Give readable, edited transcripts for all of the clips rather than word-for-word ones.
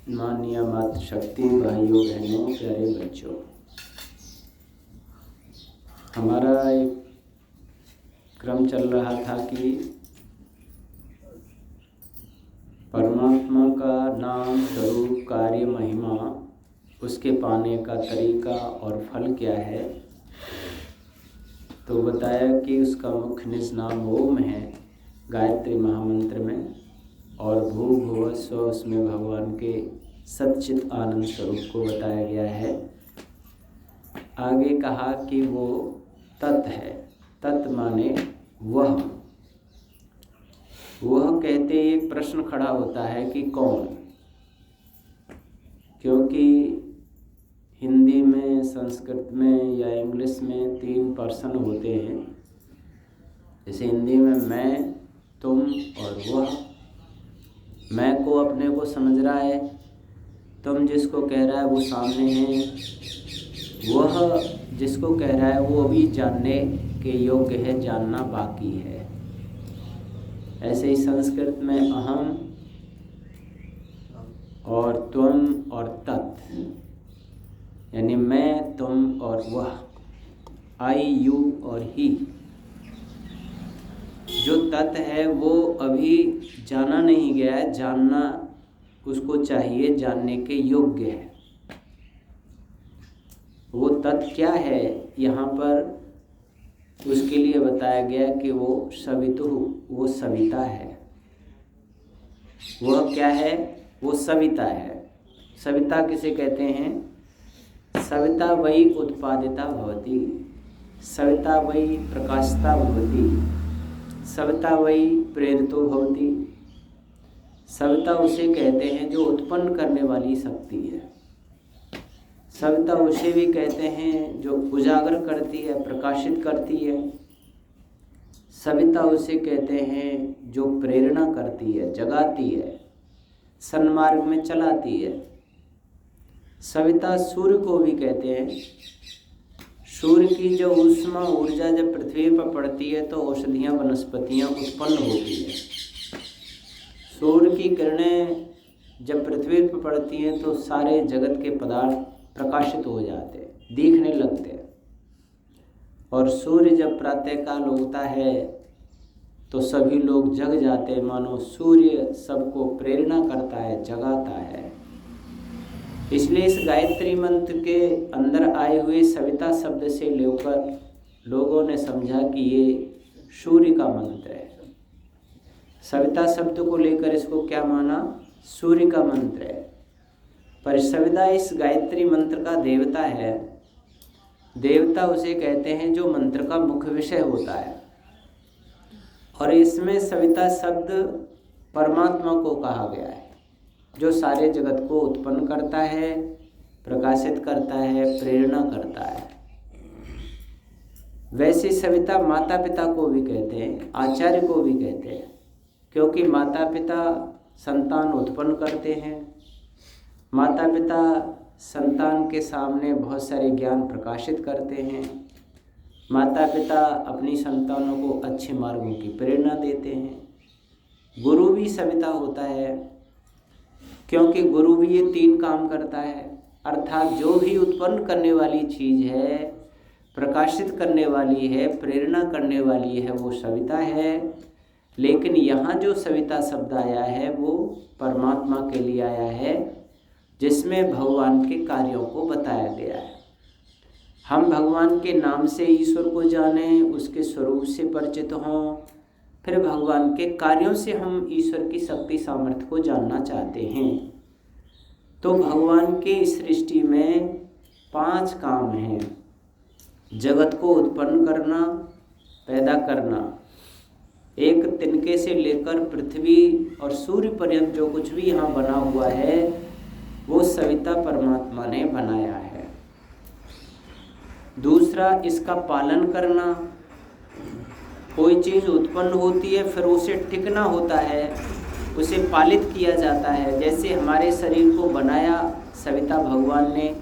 माननीय मातृशक्ति भाइयों बहनों प्यारे बच्चों, हमारा एक क्रम चल रहा था कि परमात्मा का नाम, स्वरूप, कार्य, महिमा, उसके पाने का तरीका और फल क्या है। तो बताया कि उसका मुख्य निज नाम ओम है गायत्री महामंत्र में, और भू भुव स्व उसमें भगवान के सच्चित आनंद स्वरूप को बताया गया है। आगे कहा कि वो तत् है। तत् माने वह कहते एक प्रश्न खड़ा होता है कि कौन, क्योंकि हिंदी में, संस्कृत में या इंग्लिश में 3 पर्सन होते हैं। जैसे हिंदी में मैं, तुम और वह। मैं को अपने को समझ रहा है, तुम जिसको कह रहा है वो सामने है, वह जिसको कह रहा है वो अभी जानने के योग्य है, जानना बाकी है। ऐसे ही संस्कृत में अहम और तुम और तत्, यानी मैं, तुम और वह, आई, यू और ही। जो तत् है वो अभी जाना नहीं गया है, जानना उसको चाहिए, जानने के योग्य है। वो तत् क्या है यहाँ पर उसके लिए बताया गया कि वो सवितु, वो सविता है। वह क्या है? वो सविता है। सविता किसे कहते हैं? सविता वही उत्पादिता भवति, सविता वही प्रकाशिता भवति, सविता वही प्रेरितो भवति। सविता उसे कहते हैं जो उत्पन्न करने वाली शक्ति है। सविता उसे भी कहते हैं जो उजागर करती है, प्रकाशित करती है। सविता उसे कहते हैं जो प्रेरणा करती है, जगाती है, सन्मार्ग में चलाती है। सविता सूर्य को भी कहते हैं। सूर्य की जो ऊष्मा ऊर्जा जब पृथ्वी पर पड़ती है तो औषधियाँ, वनस्पतियाँ उत्पन्न होती हैं। सूर्य की किरणें जब पृथ्वी पर पड़ती हैं तो सारे जगत के पदार्थ प्रकाशित हो जाते हैं, दिखने लगते हैं। और सूर्य जब प्रातःकाल उगता है तो सभी लोग जग जाते हैं, मानो सूर्य सबको प्रेरणा करता है, जगाता है। इसलिए इस गायत्री मंत्र के अंदर आए हुए सविता शब्द से लेकर लोगों ने समझा कि ये सूर्य का मंत्र है। सविता शब्द को लेकर इसको क्या माना? सूर्य का मंत्र है। पर सविता इस गायत्री मंत्र का देवता है। देवता उसे कहते हैं जो मंत्र का मुख्य विषय होता है। और इसमें सविता शब्द परमात्मा को कहा गया है, जो सारे जगत को उत्पन्न करता है, प्रकाशित करता है, प्रेरणा करता है। वैसे सविता माता पिता को भी कहते हैं, आचार्य को भी कहते हैं, क्योंकि माता पिता संतान उत्पन्न करते हैं। माता पिता संतान के सामने बहुत सारे ज्ञान प्रकाशित करते हैं। माता पिता अपनी संतानों को अच्छे मार्गों की प्रेरणा देते हैं। गुरु भी सविता होता है, क्योंकि गुरु भी ये 3 काम करता है। अर्थात जो भी उत्पन्न करने वाली चीज़ है, प्रकाशित करने वाली है, प्रेरणा करने वाली है, वो सविता है। लेकिन यहाँ जो सविता शब्द आया है वो परमात्मा के लिए आया है, जिसमें भगवान के कार्यों को बताया गया है। हम भगवान के नाम से ईश्वर को जानें, उसके स्वरूप से परिचित हों, फिर भगवान के कार्यों से हम ईश्वर की शक्ति सामर्थ्य को जानना चाहते हैं। तो भगवान के सृष्टि में 5 काम हैं। जगत को उत्पन्न करना, पैदा करना। एक तिनके से लेकर पृथ्वी और सूर्य पर्यंत जो कुछ भी यहाँ बना हुआ है वो सविता परमात्मा ने बनाया है। दूसरा, इसका पालन करना। कोई चीज़ उत्पन्न होती है फिर उसे टिकना होता है, उसे पालित किया जाता है। जैसे हमारे शरीर को बनाया सविता भगवान ने,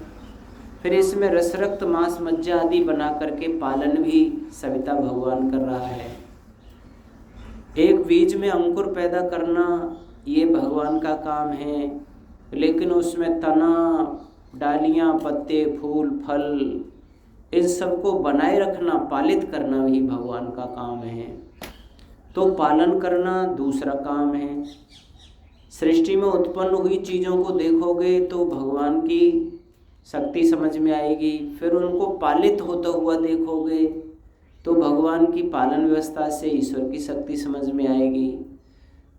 फिर इसमें रस, रक्त, मांस, मज्जा आदि बना करके पालन भी सविता भगवान कर रहा है। एक बीज में अंकुर पैदा करना ये भगवान का काम है। लेकिन उसमें तना, डालियाँ, पत्ते, फूल, फल, इन सबको बनाए रखना, पालित करना भी भगवान का काम है। तो पालन करना दूसरा काम है। सृष्टि में उत्पन्न हुई चीज़ों को देखोगे तो भगवान की शक्ति समझ में आएगी। फिर उनको पालित होता हुआ देखोगे तो भगवान की पालन व्यवस्था से ईश्वर की शक्ति समझ में आएगी।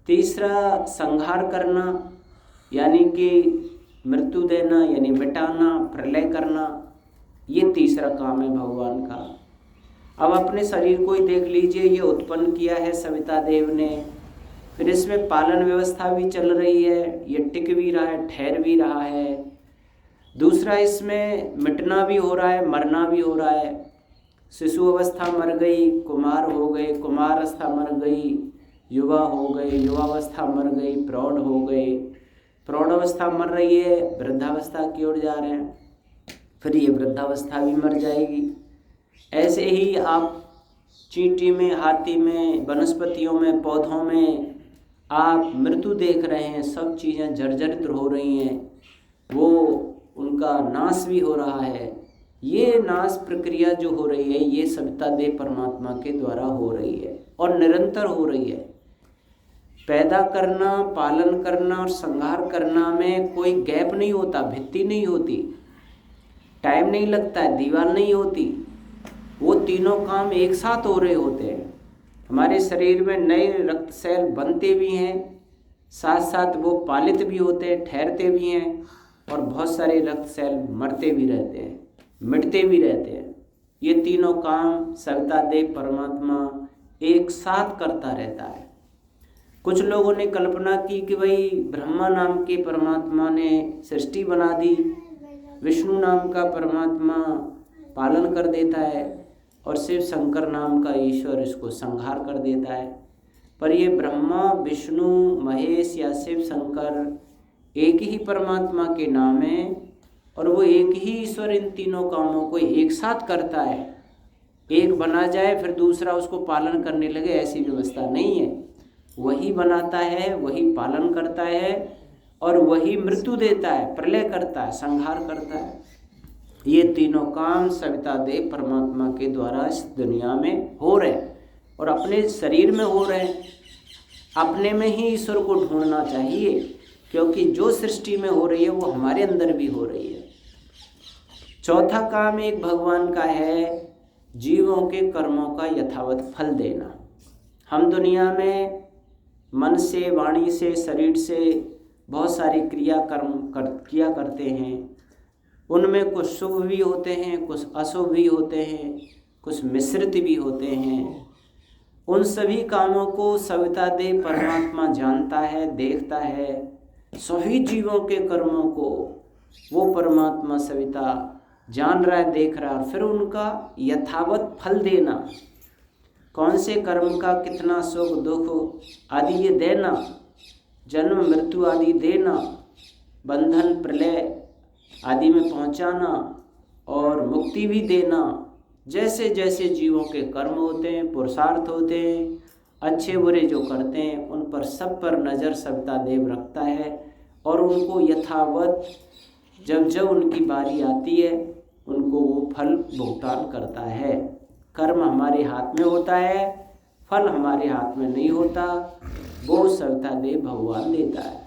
तीसरा, संहार करना यानी कि मृत्यु देना, यानी मिटाना, प्रलय करना, ये तीसरा काम है भगवान का। अब अपने शरीर को ही देख लीजिए, ये उत्पन्न किया है सविता देव ने, फिर इसमें पालन व्यवस्था भी चल रही है, ये टिक भी रहा है, ठहर भी रहा है। दूसरा, इसमें मिटना भी हो रहा है, मरना भी हो रहा है। शिशु अवस्था मर गई, कुमार हो गए, कुमार अवस्था मर गई, युवा हो गए, युवावस्था मर गई, प्रौढ़ हो गए, प्रौढ़ अवस्था मर रही है, वृद्धावस्था की ओर जा रहे हैं, फिर ये वृद्धावस्था भी मर जाएगी। ऐसे ही आप चींटी में, हाथी में, वनस्पतियों में, पौधों में आप मृत्यु देख रहे हैं। सब चीज़ें जर्जरित हो रही हैं, वो उनका नाश भी हो रहा है। ये नाश प्रक्रिया जो हो रही है, ये सविता देव परमात्मा के द्वारा हो रही है और निरंतर हो रही है। पैदा करना, पालन करना और संहार करना में कोई गैप नहीं होता, भित्ति नहीं होती, टाइम नहीं लगता है, दीवार नहीं होती। वो तीनों काम एक साथ हो रहे होते हैं। हमारे शरीर में नए रक्त सेल बनते भी हैं, साथ साथ वो पालित भी होते हैं, ठहरते भी हैं, और बहुत सारे रक्त सेल मरते भी रहते हैं, मिटते भी रहते हैं। ये तीनों काम सविता देव परमात्मा एक साथ करता रहता है। कुछ लोगों ने कल्पना की कि भाई ब्रह्मा नाम के परमात्मा ने सृष्टि बना दी, विष्णु नाम का परमात्मा पालन कर देता है और शिव शंकर नाम का ईश्वर इसको संहार कर देता है। पर ये ब्रह्मा, विष्णु, महेश या शिव शंकर एक ही परमात्मा के नाम है और वो एक ही ईश्वर इन तीनों कामों को एक साथ करता है। एक बना जाए फिर दूसरा उसको पालन करने लगे, ऐसी व्यवस्था नहीं है। वही बनाता है, वही पालन करता है और वही मृत्यु देता है, प्रलय करता है, संहार करता है। ये तीनों काम सविता देव परमात्मा के द्वारा इस दुनिया में हो रहे हैं और अपने शरीर में हो रहे हैं। अपने में ही ईश्वर को ढूंढना चाहिए, क्योंकि जो सृष्टि में हो रही है वो हमारे अंदर भी हो रही है। चौथा काम एक भगवान का है, जीवों के कर्मों का यथावत फल देना। हम दुनिया में मन से, वाणी से, शरीर से बहुत सारी किया करते हैं। उनमें कुछ शुभ भी होते हैं, कुछ अशुभ भी होते हैं, कुछ मिश्रित भी होते हैं। उन सभी कामों को सविता देव परमात्मा जानता है, देखता है। सभी जीवों के कर्मों को वो परमात्मा सविता जान रहा है, देख रहा है, फिर उनका यथावत फल देना। कौन से कर्म का कितना सुख दुख आदि ये देना, जन्म मृत्यु आदि देना, बंधन प्रलय आदि में पहुंचाना और मुक्ति भी देना। जैसे जैसे जीवों के कर्म होते हैं, पुरुषार्थ होते हैं, अच्छे बुरे जो करते हैं, उन पर सब पर नज़र सविता देव रखता है और उनको यथावत जब जब उनकी बारी आती है उनको वो फल भुगतान करता है। कर्म हमारे हाथ में होता है, फल हमारे हाथ में नहीं होता, वो सविता देव भगवान देता है।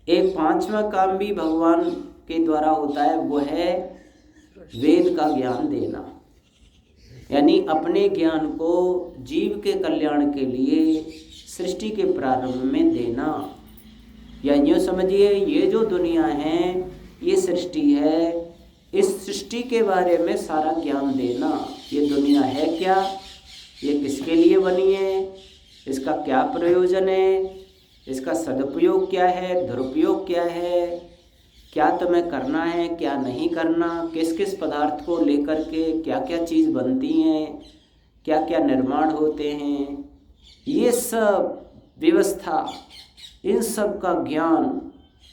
एक पांचवा काम भी भगवान के द्वारा होता है, वो है वेद का ज्ञान देना, यानी अपने ज्ञान को जीव के कल्याण के लिए सृष्टि के प्रारंभ में देना। या यूँ समझिए, ये जो दुनिया है, ये सृष्टि है, इस सृष्टि के बारे में सारा ज्ञान देना। ये दुनिया है क्या, ये किसके लिए बनी है, इसका क्या प्रयोजन है, इसका सदुपयोग क्या है, दुरुपयोग क्या है, क्या तुम्हें करना है, क्या नहीं करना, किस किस पदार्थ को लेकर के क्या क्या चीज़ बनती हैं, क्या क्या निर्माण होते हैं, ये सब व्यवस्था, इन सब का ज्ञान,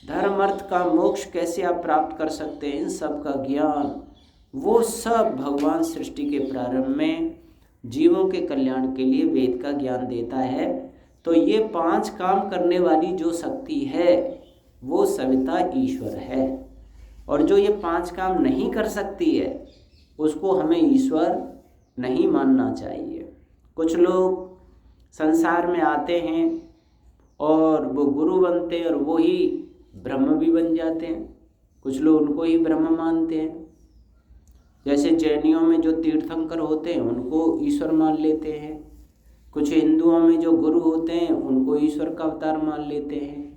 धर्म अर्थ का मोक्ष कैसे आप प्राप्त कर सकते हैं, इन सब का ज्ञान, वो सब भगवान सृष्टि के प्रारंभ में जीवों के कल्याण के लिए वेद का ज्ञान देता है। तो ये 5 काम करने वाली जो शक्ति है, वो सविता ईश्वर है। और जो ये 5 काम नहीं कर सकती है उसको हमें ईश्वर नहीं मानना चाहिए। कुछ लोग संसार में आते हैं और वो गुरु बनते हैं और वो ही ब्रह्म भी बन जाते हैं। कुछ लोग उनको ही ब्रह्म मानते हैं। जैसे जैनियों में जो तीर्थंकर होते हैं उनको ईश्वर मान लेते हैं। कुछ हिंदुओं में जो गुरु होते हैं उनको ईश्वर का अवतार मान लेते हैं।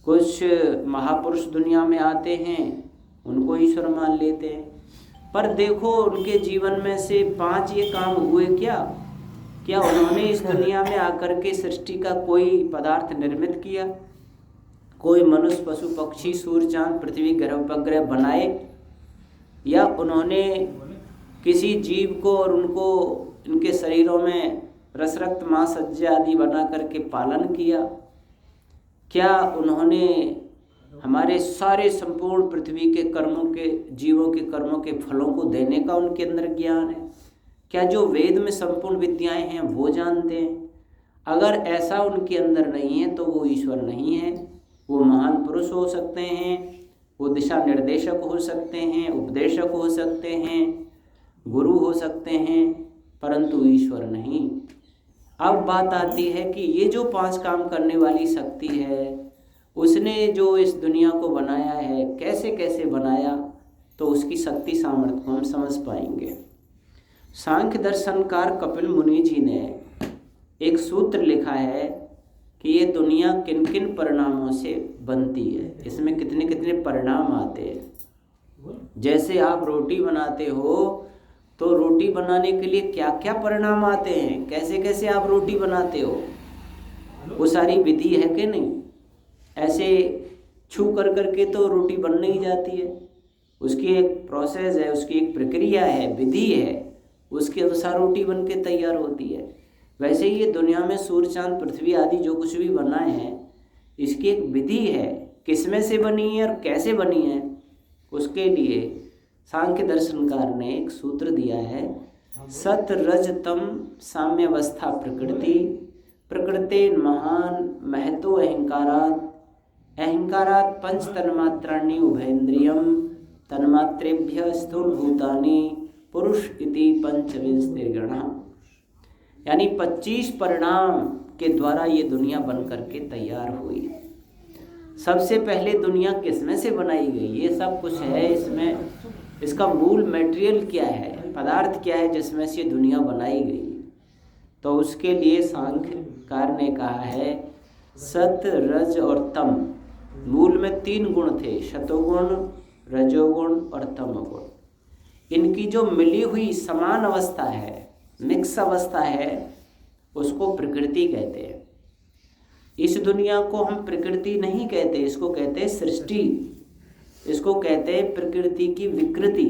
कुछ महापुरुष दुनिया में आते हैं उनको ईश्वर मान लेते हैं। पर देखो उनके जीवन में से 5 ये काम हुए क्या उन्होंने इस दुनिया में आकर के सृष्टि का कोई पदार्थ निर्मित किया? कोई मनुष्य, पशु, पक्षी, सूर्य, चांद, पृथ्वी, ग्रह, उपग्रह बनाए? या उन्होंने किसी जीव को और उनको इनके शरीरों में रस, रक्त, मांस, मज्जा आदि बना करके पालन किया? क्या उन्होंने हमारे सारे संपूर्ण पृथ्वी के कर्मों के, जीवों के कर्मों के फलों को देने का उनके अंदर ज्ञान है? क्या जो वेद में संपूर्ण विद्याएं हैं वो जानते हैं? अगर ऐसा उनके अंदर नहीं है तो वो ईश्वर नहीं है। वो महान पुरुष हो सकते हैं, वो दिशा निर्देशक हो सकते हैं, उपदेशक हो सकते हैं, गुरु हो सकते हैं, परंतु ईश्वर नहीं। अब बात आती है कि ये जो 5 काम करने वाली शक्ति है उसने जो इस दुनिया को बनाया है, कैसे कैसे बनाया, तो उसकी शक्ति सामर्थ्य को हम समझ पाएंगे। सांख्य दर्शनकार कपिल मुनि जी ने एक सूत्र लिखा है कि ये दुनिया किन किन परिणामों से बनती है, इसमें कितने कितने परिणाम आते हैं। जैसे आप रोटी बनाते हो तो रोटी बनाने के लिए क्या क्या परिणाम आते हैं, कैसे कैसे आप रोटी बनाते हो, वो सारी विधि है कि नहीं? ऐसे छू कर करके तो रोटी बन नहीं जाती है। उसकी एक प्रोसेस है, उसकी एक प्रक्रिया है, विधि है, उसके अनुसार रोटी बन के तैयार होती है। वैसे ही ये दुनिया में सूर्य, चांद, पृथ्वी आदि जो कुछ भी बना है इसकी एक विधि है, किसमें से बनी है और कैसे बनी है, उसके लिए सांख्य दर्शनकार ने एक सूत्र दिया है। सत रज तम साम्यावस्था प्रकृति, प्रकृते महान महतो अहंकारात् पंच तन्मात्राणि उभयेन्द्रियम तन्मात्रेभ्य स्थूल भूतानि पुरुष इति पंचविंशतिर्गणः। यानी 25 परिणाम के द्वारा ये दुनिया बन करके तैयार हुई। सबसे पहले दुनिया किसमें से बनाई गई, ये सब कुछ है इसमें। इसका मूल मटेरियल क्या है, पदार्थ क्या है जिसमें से दुनिया बनाई गई, तो उसके लिए सांख्यकार ने कहा है सत, रज और तम। मूल में 3 गुण थे, सतोगुण, रजोगुण और तमोगुण। इनकी जो मिली हुई समान अवस्था है, मिक्स अवस्था है, उसको प्रकृति कहते हैं। इस दुनिया को हम प्रकृति नहीं कहते, इसको कहते हैं सृष्टि, इसको कहते हैं प्रकृति की विकृति।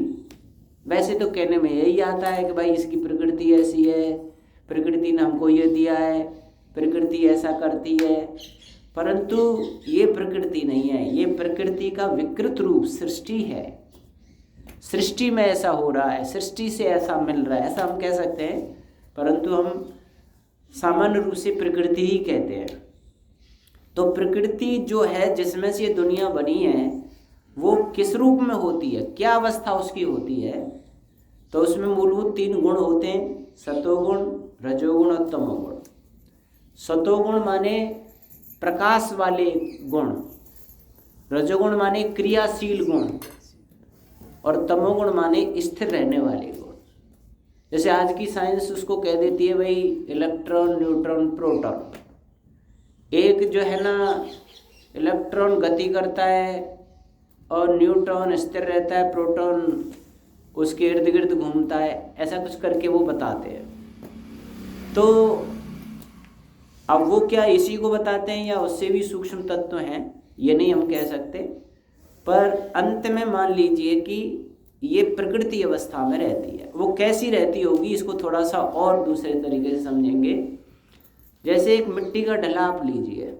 वैसे तो कहने में यही आता है कि भाई इसकी प्रकृति ऐसी है, प्रकृति ने हमको ये दिया है, प्रकृति ऐसा करती है, परंतु ये प्रकृति नहीं है, ये प्रकृति का विकृत रूप सृष्टि है। सृष्टि में ऐसा हो रहा है, सृष्टि से ऐसा मिल रहा है, ऐसा हम कह सकते हैं, परंतु हम सामान्य रूप से प्रकृति ही कहते हैं। तो प्रकृति जो है जिसमें से ये दुनिया बनी है वो किस रूप में होती है, क्या अवस्था उसकी होती है, तो उसमें मूलभूत 3 गुण होते हैं, सतोगुण, रजोगुण और तमोगुण। सतोगुण माने प्रकाश वाले गुण, रजोगुण माने क्रियाशील गुण और तमोगुण माने स्थिर रहने वाले गुण। जैसे आज की साइंस उसको कह देती है भाई इलेक्ट्रॉन, न्यूट्रॉन, प्रोटॉन। एक जो है ना इलेक्ट्रॉन गति करता है और न्यूट्रॉन स्थिर रहता है, प्रोटॉन उसके इर्द गिर्द घूमता है, ऐसा कुछ करके वो बताते हैं। तो अब वो क्या इसी को बताते हैं या उससे भी सूक्ष्म तत्व हैं, ये नहीं हम कह सकते, पर अंत में मान लीजिए कि ये प्रकृति अवस्था में रहती है। वो कैसी रहती होगी इसको थोड़ा सा और दूसरे तरीके से समझेंगे। जैसे एक मिट्टी का ढला आप लीजिए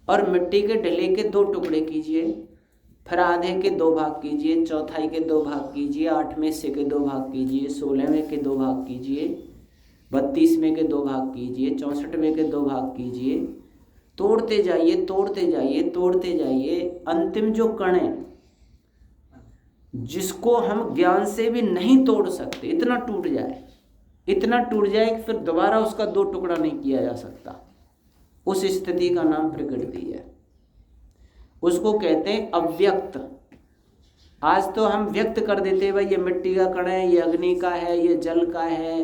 और मिट्टी के ढले के 2 टुकड़े कीजिए, फिर आधे के 2 भाग कीजिए, चौथाई के 2 भाग कीजिए, 8 में से के 2 भाग कीजिए, 16 में के 2 भाग कीजिए, 32 में के 2 भाग कीजिए, 64 में के 2 भाग कीजिए, तोड़ते जाइए, तोड़ते जाइए, तोड़ते जाइए, अंतिम जो कण है जिसको हम ज्ञान से भी नहीं तोड़ सकते, इतना टूट जाए, इतना टूट जाए कि फिर दोबारा उसका दो टुकड़ा नहीं किया जा सकता, उस स्थिति का नाम प्रकृति है। उसको कहते हैं अव्यक्त। आज तो हम व्यक्त कर देते हैं, भाई ये मिट्टी का कण है, ये अग्नि का है, ये जल का है,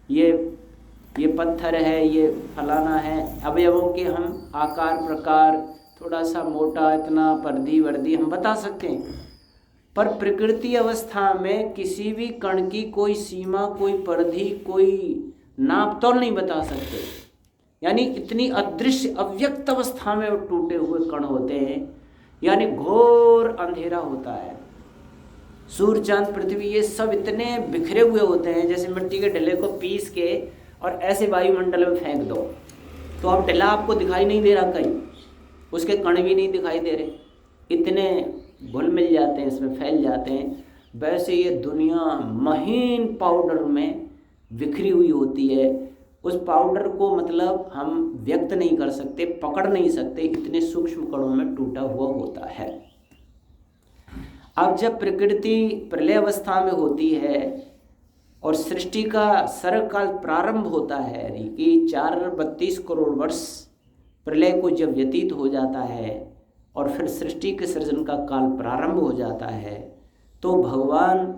ये पत्थर है, ये फलाना है। अवयवों के हम आकार प्रकार, थोड़ा सा मोटा, इतना पर्दी वर्दी हम बता सकते हैं, पर प्रकृति अवस्था में किसी भी कण की कोई सीमा, कोई परिधि, कोई नाप तोल नहीं बता सकते। यानी इतनी अदृश्य अव्यक्त अवस्था में वो टूटे हुए कण होते हैं, यानी घोर अंधेरा होता है। सूर्य चांद पृथ्वी ये सब इतने बिखरे हुए होते हैं, जैसे मिट्टी के ढेले को पीस के और ऐसे वायुमंडल में फेंक दो तो अब ढेला आपको दिखाई नहीं दे रहा, कहीं उसके कण भी नहीं दिखाई दे रहे, इतने घुल मिल जाते हैं, इसमें फैल जाते हैं। वैसे ये दुनिया महीन पाउडर में बिखरी हुई होती है। उस पाउडर को मतलब हम व्यक्त नहीं कर सकते, पकड़ नहीं सकते, इतने सूक्ष्म कणों में टूटा हुआ होता है। अब जब प्रकृति प्रलय अवस्था में होती है और सृष्टि का सर्वकाल प्रारंभ होता है कि 432 करोड़ वर्ष प्रलय को जब व्यतीत हो जाता है और फिर सृष्टि के सृजन का काल प्रारंभ हो जाता है, तो भगवान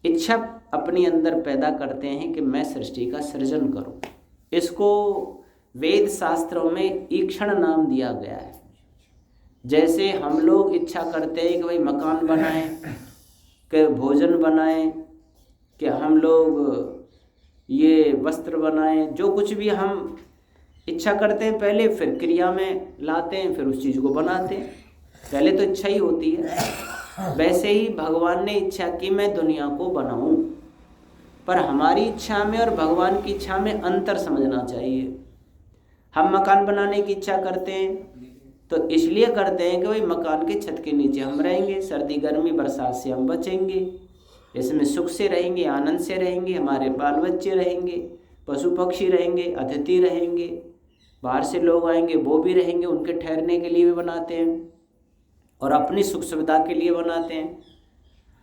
इच्छा अपने अंदर पैदा करते हैं कि मैं सृष्टि का सृजन करूं। इसको वेद शास्त्रों में ईक्षण नाम दिया गया है। जैसे हम लोग इच्छा करते हैं कि भाई मकान बनाएं, कि भोजन बनाएं, कि हम लोग ये वस्त्र बनाएं, जो कुछ भी हम इच्छा करते हैं पहले, फिर क्रिया में लाते हैं, फिर उस चीज़ को बनाते हैं। पहले तो इच्छा ही होती है। वैसे ही भगवान ने इच्छा की मैं दुनिया को बनाऊं, पर हमारी इच्छा में और भगवान की इच्छा में अंतर समझना चाहिए। हम मकान बनाने की इच्छा करते हैं तो इसलिए करते हैं कि भाई मकान के छत के नीचे हम रहेंगे, सर्दी गर्मी बरसात से हम बचेंगे, इसमें सुख से रहेंगे, आनंद से रहेंगे, हमारे बाल बच्चे रहेंगे, पशु पक्षी रहेंगे, अतिथि रहेंगे, बाहर से लोग आएंगे वो भी रहेंगे, उनके ठहरने के लिए भी बनाते हैं और अपनी सुख सुविधा के लिए बनाते हैं।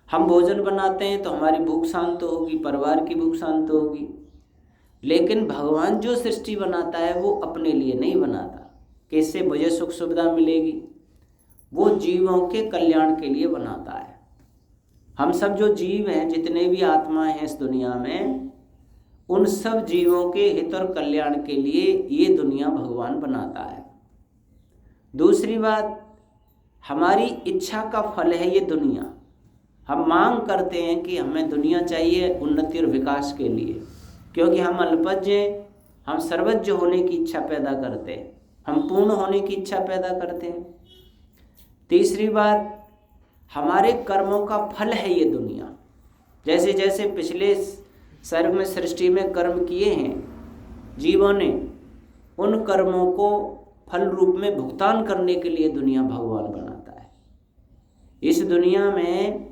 हम भोजन बनाते हैं तो हमारी भूख शांत होगी, परिवार की भूख शांत होगी। लेकिन भगवान जो सृष्टि बनाता है वो अपने लिए नहीं बनाता कि इससे मुझे सुख सुविधा मिलेगी, वो जीवों के कल्याण के लिए बनाता है। हम सब जो जीव हैं, जितने भी आत्मा हैं इस दुनिया में, उन सब जीवों के हित और कल्याण के लिए ये दुनिया भगवान बनाता है। दूसरी बात, हमारी इच्छा का फल है ये दुनिया। हम मांग करते हैं कि हमें दुनिया चाहिए उन्नति और विकास के लिए, क्योंकि हम अल्पज्ञ हैं, हम सर्वज्ञ होने की इच्छा पैदा करते हैं, हम पूर्ण होने की इच्छा पैदा करते हैं। तीसरी बात, हमारे कर्मों का फल है ये दुनिया। जैसे जैसे पिछले सर्ग में सृष्टि में कर्म किए हैं जीवों ने, उन कर्मों को फल रूप में भुगतान करने के लिए दुनिया भगवान बनाता है। इस दुनिया में,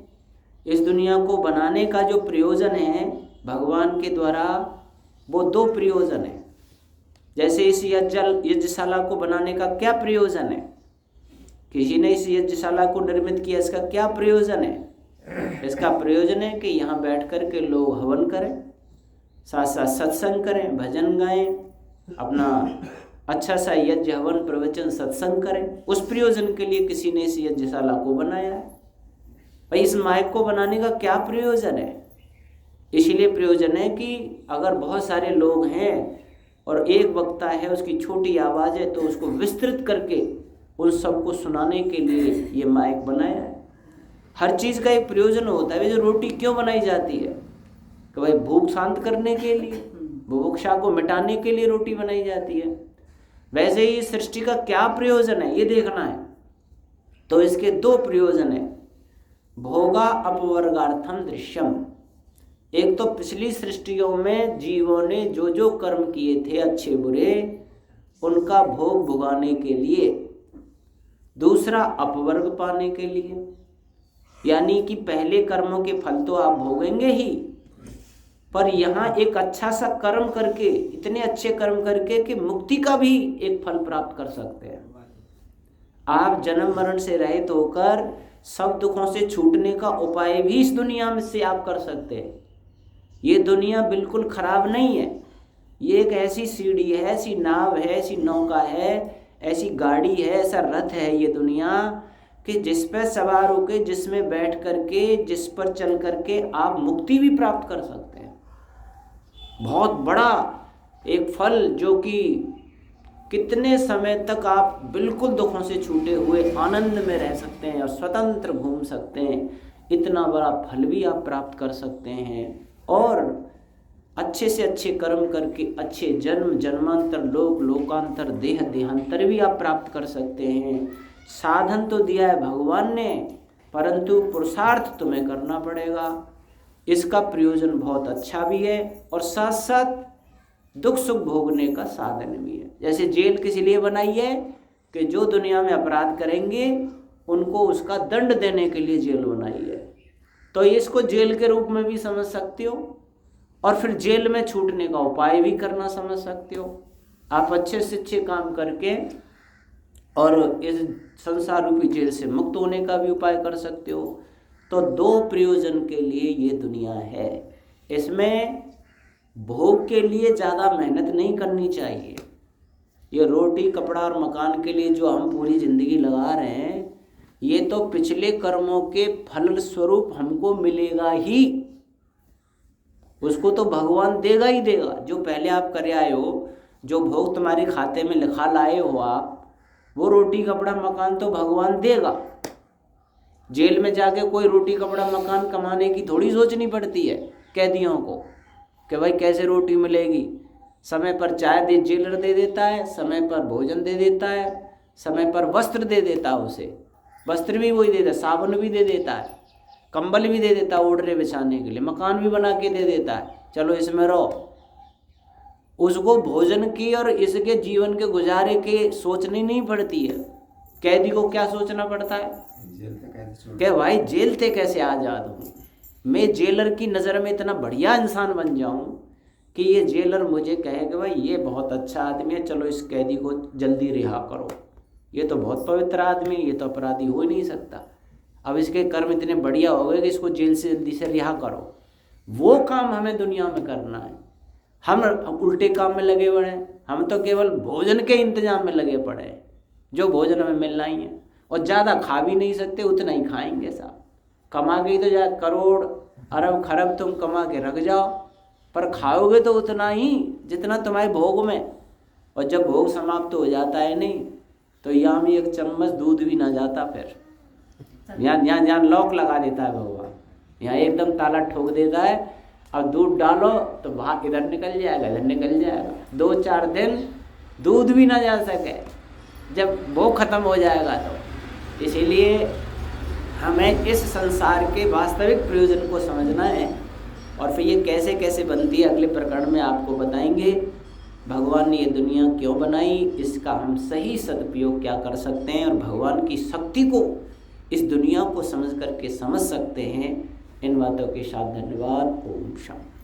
इस दुनिया को बनाने का जो प्रयोजन है भगवान के द्वारा, वो दो प्रयोजन है। जैसे इस यज्ञशाला को बनाने का क्या प्रयोजन है, किसी ने इस यज्ञशाला को निर्मित किया, इसका क्या प्रयोजन है? इसका प्रयोजन है कि यहाँ बैठ कर के लोग हवन करें, साथ साथ सत्संग करें, भजन गाएं, अपना अच्छा सा यज्ञ हवन प्रवचन सत्संग करें। उस प्रयोजन के लिए किसी ने इस यज्ञशाला को बनाया है। भाई इस माइक को बनाने का क्या प्रयोजन है? इसलिए प्रयोजन है कि अगर बहुत सारे लोग हैं और एक वक्ता है, उसकी छोटी आवाज़ है, तो उसको विस्तृत करके उन सबको सुनाने के लिए ये माइक बनाया है। हर चीज़ का एक प्रयोजन होता है। जो रोटी क्यों बनाई जाती है कि भाई भूख शांत करने के लिए, बुभुक्षा को मिटाने के लिए रोटी बनाई जाती है। वैसे ही सृष्टि का क्या प्रयोजन है ये देखना है, तो इसके दो प्रयोजन है। भोगा अपवर्गार्थम दृश्यम। एक तो पिछली सृष्टियों में जीवों ने जो जो कर्म किए थे अच्छे बुरे, उनका भोग भुगाने के लिए। दूसरा अपवर्ग पाने के लिए, यानी कि पहले कर्मों के फल तो आप भोगेंगे ही, पर यहाँ एक अच्छा सा कर्म करके, इतने अच्छे कर्म करके कि मुक्ति का भी एक फल प्राप्त कर सकते हैं। आप जन्म मरण से रहित होकर सब दुखों से छूटने का उपाय भी इस दुनिया में से आप कर सकते हैं। ये दुनिया बिल्कुल खराब नहीं है। ये एक ऐसी सीढ़ी है, ऐसी नाव है, ऐसी नौका है, ऐसी गाड़ी है, ऐसा रथ है ये दुनिया कि जिस पर सवार होके, जिसमें बैठ करके, जिस पर चल करके आप मुक्ति भी प्राप्त कर सकते हैं। बहुत बड़ा एक फल जो कि कितने समय तक आप बिल्कुल दुखों से छूटे हुए आनंद में रह सकते हैं और स्वतंत्र घूम सकते हैं, इतना बड़ा फल भी आप प्राप्त कर सकते हैं। और अच्छे से अच्छे कर्म करके अच्छे जन्म जन्मांतर, लोक लोकांतर, देह देहांतर भी आप प्राप्त कर सकते हैं। साधन तो दिया है भगवान ने, परंतु पुरुषार्थ तुम्हें करना पड़ेगा। इसका प्रयोजन बहुत अच्छा भी है और साथ साथ दुख सुख भोगने का साधन भी है। जैसे जेल किस लिए बनाई है कि जो दुनिया में अपराध करेंगे उनको उसका दंड देने के लिए जेल बनाई है। तो इसको जेल के रूप में भी समझ सकते हो और फिर जेल में छूटने का उपाय भी करना समझ सकते हो। आप अच्छे से अच्छे काम करके और इस संसार रूपी जेल से मुक्त होने का भी उपाय कर सकते हो। तो दो प्रयोजन के लिए ये दुनिया है। इसमें भोग के लिए ज़्यादा मेहनत नहीं करनी चाहिए। ये रोटी कपड़ा और मकान के लिए जो हम पूरी ज़िंदगी लगा रहे हैं, ये तो पिछले कर्मों के फल स्वरूप हमको मिलेगा ही। उसको तो भगवान देगा ही देगा। जो पहले आप कर आए हो, जो भोग तुम्हारे खाते में लिखा लाए हो आप, वो रोटी कपड़ा मकान तो भगवान देगा। जेल में जाके कोई रोटी कपड़ा मकान कमाने की थोड़ी सोचनी पड़ती है कैदियों को कि भाई कैसे रोटी मिलेगी। समय पर चाय जेलर दे देता है, समय पर भोजन दे देता है, समय पर वस्त्र दे देता है। उसे वस्त्र भी वही देता है, साबुन भी दे देता है, कंबल भी दे देता है ओढ़ने बिछाने के लिए, मकान भी बना के दे देता है, चलो इसमें रहो। उसको भोजन की और इसके जीवन के गुजारे के सोचनी नहीं पड़ती है। कैदी को क्या सोचना पड़ता है कि भाई जेल से कैसे आज़ाद हूँ, मैं जेलर की नज़र में इतना बढ़िया इंसान बन जाऊँ कि ये जेलर मुझे कहे कि भाई ये बहुत अच्छा आदमी है, चलो इस कैदी को जल्दी रिहा करो, ये तो बहुत पवित्र आदमी, ये तो अपराधी हो ही नहीं सकता, अब इसके कर्म इतने बढ़िया हो गए कि इसको जेल से जल्दी से रिहा करो। वो काम हमें दुनिया में करना है। हम उल्टे काम में लगे पड़े हैं। हम तो केवल भोजन के इंतजाम में लगे पड़े हैं, जो भोजन हमें मिलना ही है, और ज़्यादा खा भी नहीं सकते, उतना ही खाएंगे साहब। कमा के तो जा करोड़ अरब खरब तुम कमा के रख जाओ, पर खाओगे तो उतना ही जितना तुम्हारे भोग में, और जब भोग समाप्त हो जाता है नहीं तो यहाँ में एक चम्मच दूध भी ना जाता। फिर यहाँ लॉक लगा देता है भगवान, यहाँ एकदम ताला ठोक देता है। अब दूध डालो तो बाहर इधर निकल जाएगा, इधर निकल जाएगा, 2-4 दिन दूध भी ना जा सके जब भोग खत्म हो जाएगा। तो इसीलिए हमें इस संसार के वास्तविक प्रयोजन को समझना है, और फिर ये कैसे कैसे बनती है अगले प्रकरण में आपको बताएंगे। भगवान ने ये दुनिया क्यों बनाई, इसका हम सही सदुपयोग क्या कर सकते हैं, और भगवान की शक्ति को इस दुनिया को समझ करके समझ सकते हैं। इन बातों के साथ धन्यवाद। ओम शांति।